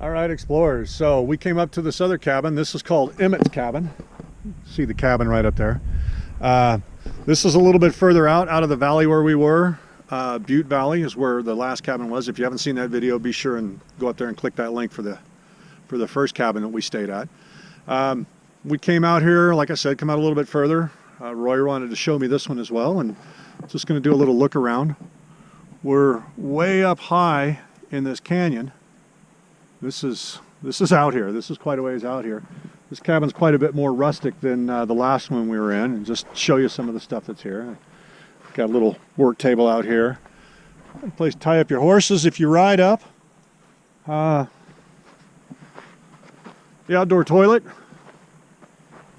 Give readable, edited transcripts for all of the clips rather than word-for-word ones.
All right, explorers. So we came up to this other cabin. This is called Emmett's cabin. See the cabin right up there. This is a little bit further out of the valley where we were. Butte Valley is where the last cabin was. If you haven't seen that video, be sure and go up there and click that link for the first cabin that we stayed at. We came out here, like I said, come out a little bit further. Roy wanted to show me this one as well, and just going to do a little look around. We're way up high in this canyon. This is out here. This is quite a ways out here. This cabin's quite a bit more rustic than the last one we were in, and just show you some of the stuff that's here. Got a little work table out here. A place to tie up your horses if you ride up. The outdoor toilet.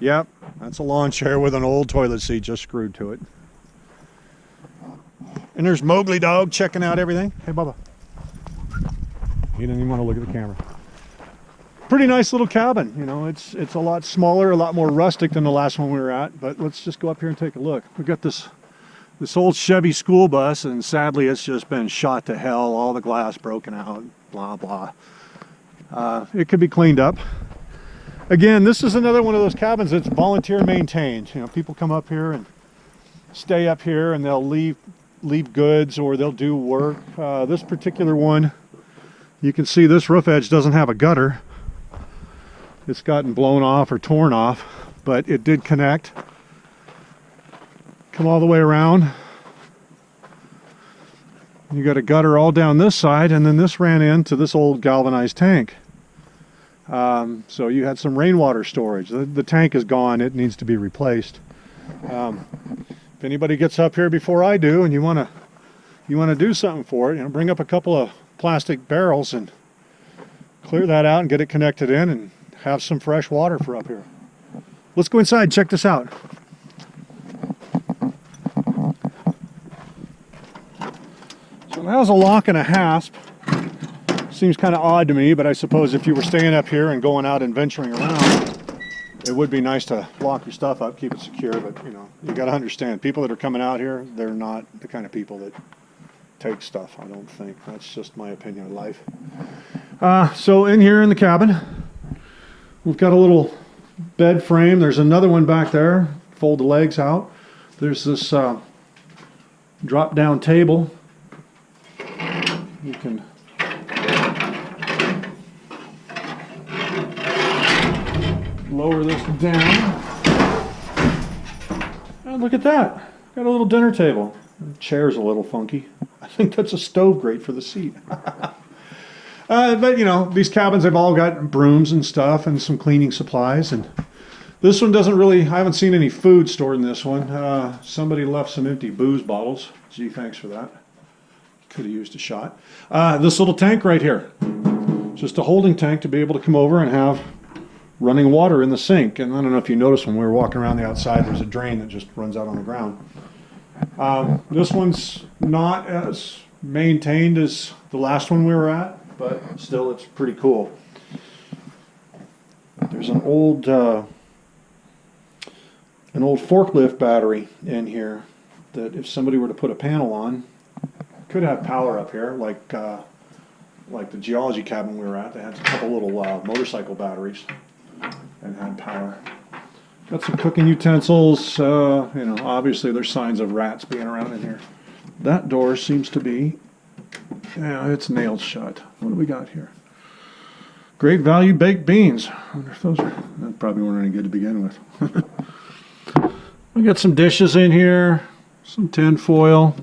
Yep, that's a lawn chair with an old toilet seat just screwed to it. And there's Mowgli dog checking out everything. Hey, Bubba. He didn't even want to look at the camera. Pretty nice little cabin. You know, it's a lot smaller, a lot more rustic than the last one we were at. But let's just go up here and take a look. We got this old Chevy school bus, and sadly it's just been shot to hell. All the glass broken out, blah, blah. It could be cleaned up. Again, this is another one of those cabins that's volunteer maintained. You know, people come up here and stay up here, and they'll leave goods or they'll do work. This particular one, you can see this roof edge doesn't have a gutter. It's gotten blown off or torn off, but it did connect. Come all the way around. You got a gutter all down this side, and then this ran into this old galvanized tank. So you had some rainwater storage. The tank is gone. It needs to be replaced. If anybody gets up here before I do, and you want to do something for it, you know, bring up a couple of plastic barrels and clear that out and get it connected in and have some fresh water for up here. Let's go inside and check this out. So that was a lock and a hasp. Seems kind of odd to me, but I suppose if you were staying up here and going out and venturing around, it would be nice to lock your stuff up, keep it secure. But you know, you got to understand, people that are coming out here, they're not the kind of people that take stuff. I don't think. That's just my opinion of life. So in here in the cabin, we've got a little bed frame. There's another one back there. Fold the legs out. There's this drop down table. You can lower this down. And look at that. Got a little dinner table. The chair's a little funky. I think that's a stove grate for the seat. But you know, these cabins have all got brooms and stuff and some cleaning supplies. And this one doesn't really, I haven't seen any food stored in this one. Somebody left some empty booze bottles. Gee, thanks for that. Could have used a shot. This little tank right here. Just a holding tank to be able to come over and have running water in the sink. And I don't know if you noticed when we were walking around the outside, there's a drain that just runs out on the ground. This one's not as maintained as the last one we were at, but still it's pretty cool. There's an old forklift battery in here that if somebody were to put a panel on, could have power up here, like the geology cabin we were at. They had a couple little motorcycle batteries and had power. Got some cooking utensils. You know, obviously there's signs of rats being around in here. That door seems to be, yeah, it's nailed shut. What do we got here? Great value baked beans. I wonder if those that probably weren't any good to begin with. We got some dishes in here, some tin foil.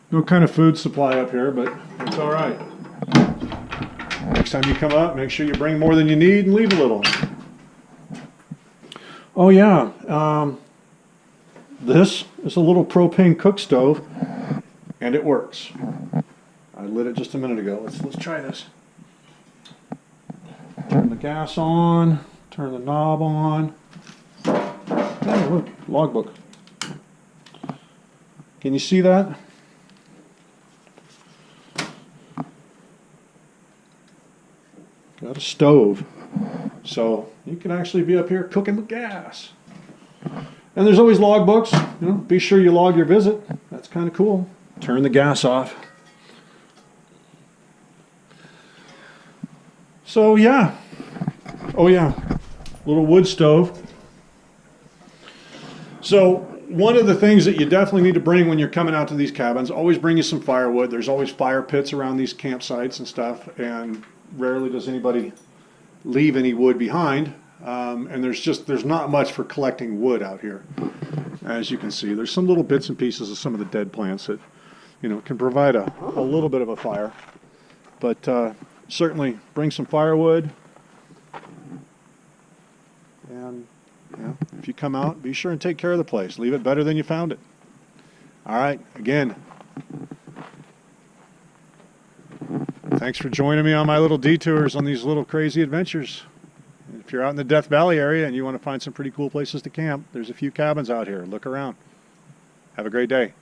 No kind of food supply up here, but it's all right. Next time you come up, make sure you bring more than you need and leave a little. Oh yeah, this is a little propane cook stove, and it works. I lit it just a minute ago. Let's try this. Turn the gas on, turn the knob on. Oh, look, logbook. Can you see that? Got a stove, so you can actually be up here cooking with gas. And there's always logbooks. You know, be sure you log your visit. That's kind of cool. Turn the gas off. So yeah. Oh yeah, little wood stove. So one of the things that you definitely need to bring when you're coming out to these cabins, always bring you some firewood. There's always fire pits around these campsites and stuff, and rarely does anybody leave any wood behind. And there's not much for collecting wood out here. As you can see, there's some little bits and pieces of some of the dead plants that, you know, can provide a little bit of a fire. But certainly bring some firewood. And yeah, if you come out, be sure and take care of the place. Leave it better than you found it. All right, again, thanks for joining me on my little detours on these little crazy adventures. If you're out in the Death Valley area and you want to find some pretty cool places to camp, there's a few cabins out here. Look around. Have a great day.